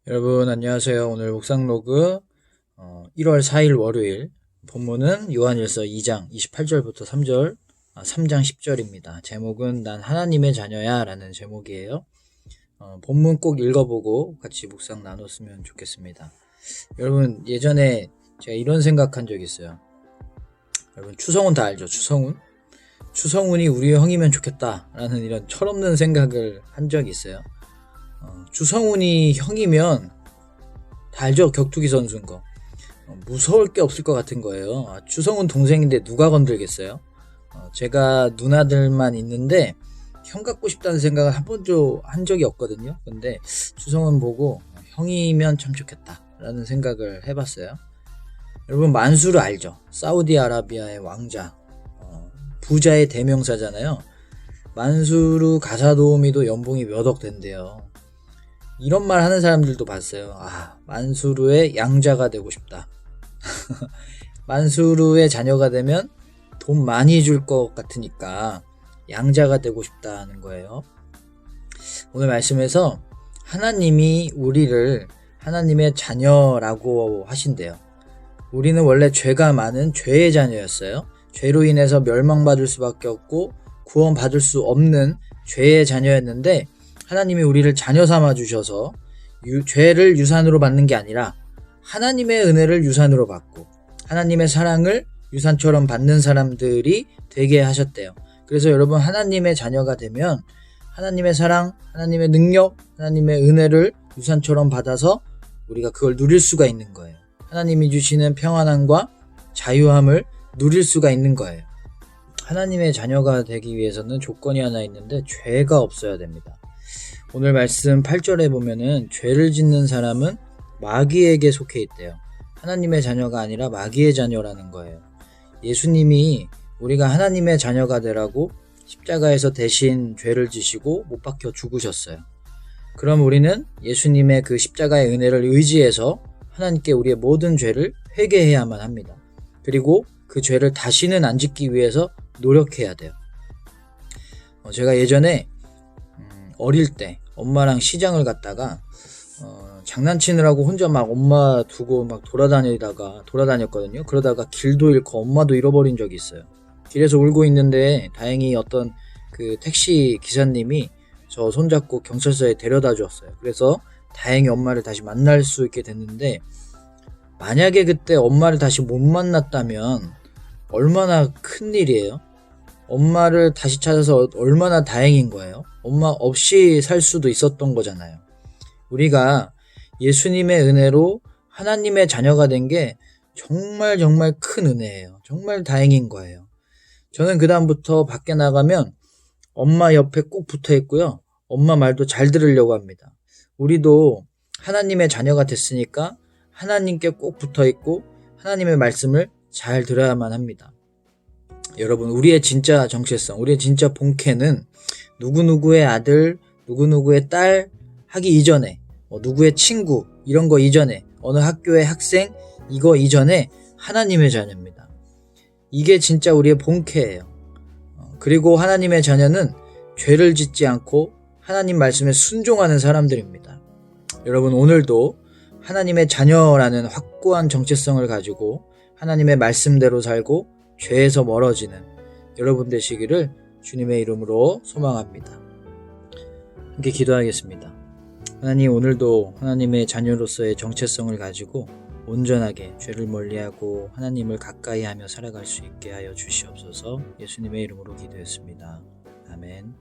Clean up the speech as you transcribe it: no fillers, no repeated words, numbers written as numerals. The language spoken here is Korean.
여러분 안녕하세요. 오늘 묵상 로그 1월 4일 월요일 본문은 요한일서 2장 28절부터 3장 10절입니다. 제목은 난 하나님의 자녀야 라는 제목이에요. 본문 꼭 읽어보고 같이 묵상 나눴으면 좋겠습니다. 여러분 예전에 제가 이런 생각한 적이 있어요. 여러분 추성훈 다 알죠? 추성훈이 우리 형이면 좋겠다 라는 이런 철없는 생각을 한 적이 있어요. 추성훈이 형이면 다 알죠? 격투기 선수인 거. 무서울 게 없을 것 같은 거예요. 추성훈 동생인데 누가 건들겠어요? 제가 누나들만 있는데 형 갖고 싶다는 생각을 한 번도 한 적이 없거든요. 근데 추성훈 보고 형이면 참 좋겠다 라는 생각을 해봤어요. 여러분 만수르 알죠? 사우디아라비아의 왕자, 부자의 대명사잖아요. 만수르 가사도우미도 연봉이 몇 억 된대요. 이런 말 하는 사람들도 봤어요. 만수르의 양자가 되고 싶다. 만수르의 자녀가 되면 돈 많이 줄 것 같으니까 양자가 되고 싶다는 거예요. 오늘 말씀에서 하나님이 우리를 하나님의 자녀라고 하신대요. 우리는 원래 죄가 많은 죄의 자녀였어요. 죄로 인해서 멸망받을 수밖에 없고 구원받을 수 없는 죄의 자녀였는데 하나님이 우리를 자녀 삼아 주셔서 죄를 유산으로 받는 게 아니라 하나님의 은혜를 유산으로 받고 하나님의 사랑을 유산처럼 받는 사람들이 되게 하셨대요. 그래서 여러분 하나님의 자녀가 되면 하나님의 사랑, 하나님의 능력, 하나님의 은혜를 유산처럼 받아서 우리가 그걸 누릴 수가 있는 거예요. 하나님이 주시는 평안함과 자유함을 누릴 수가 있는 거예요. 하나님의 자녀가 되기 위해서는 조건이 하나 있는데 죄가 없어야 됩니다. 오늘 말씀 8절에 보면은 죄를 짓는 사람은 마귀에게 속해 있대요. 하나님의 자녀가 아니라 마귀의 자녀라는 거예요. 예수님이 우리가 하나님의 자녀가 되라고 십자가에서 대신 죄를 지시고 못 박혀 죽으셨어요. 그럼 우리는 예수님의 그 십자가의 은혜를 의지해서 하나님께 우리의 모든 죄를 회개해야만 합니다. 그리고 그 죄를 다시는 안 짓기 위해서 노력해야 돼요. 제가 예전에 어릴 때 엄마랑 시장을 갔다가 장난치느라고 혼자 막 엄마 두고 막 돌아다녔거든요. 그러다가 길도 잃고 엄마도 잃어버린 적이 있어요. 길에서 울고 있는데 다행히 어떤 그 택시 기사님이 저 손잡고 경찰서에 데려다 주었어요. 그래서 다행히 엄마를 다시 만날 수 있게 됐는데 만약에 그때 엄마를 다시 못 만났다면 얼마나 큰일이에요. 엄마를 다시 찾아서 얼마나 다행인 거예요. 엄마 없이 살 수도 있었던 거잖아요. 우리가 예수님의 은혜로 하나님의 자녀가 된 게 정말 큰 은혜예요. 정말 다행인 거예요. 저는 그 다음부터 밖에 나가면 엄마 옆에 꼭 붙어 있고요. 엄마 말도 잘 들으려고 합니다. 우리도 하나님의 자녀가 됐으니까 하나님께 꼭 붙어 있고 하나님의 말씀을 잘 들어야만 합니다. 여러분 우리의 진짜 정체성, 우리의 진짜 본캐는 누구누구의 아들, 누구누구의 딸 하기 이전에 누구의 친구 이런 거 이전에 어느 학교의 학생 이거 이전에 하나님의 자녀입니다. 이게 진짜 우리의 본캐예요. 그리고 하나님의 자녀는 죄를 짓지 않고 하나님 말씀에 순종하는 사람들입니다. 여러분 오늘도 하나님의 자녀라는 확고한 정체성을 가지고 하나님의 말씀대로 살고 죄에서 멀어지는 여러분 되시기를 주님의 이름으로 소망합니다. 함께 기도하겠습니다. 하나님 오늘도 하나님의 자녀로서의 정체성을 가지고 온전하게 죄를 멀리하고 하나님을 가까이하며 살아갈 수 있게 하여 주시옵소서. 예수님의 이름으로 기도했습니다. 아멘.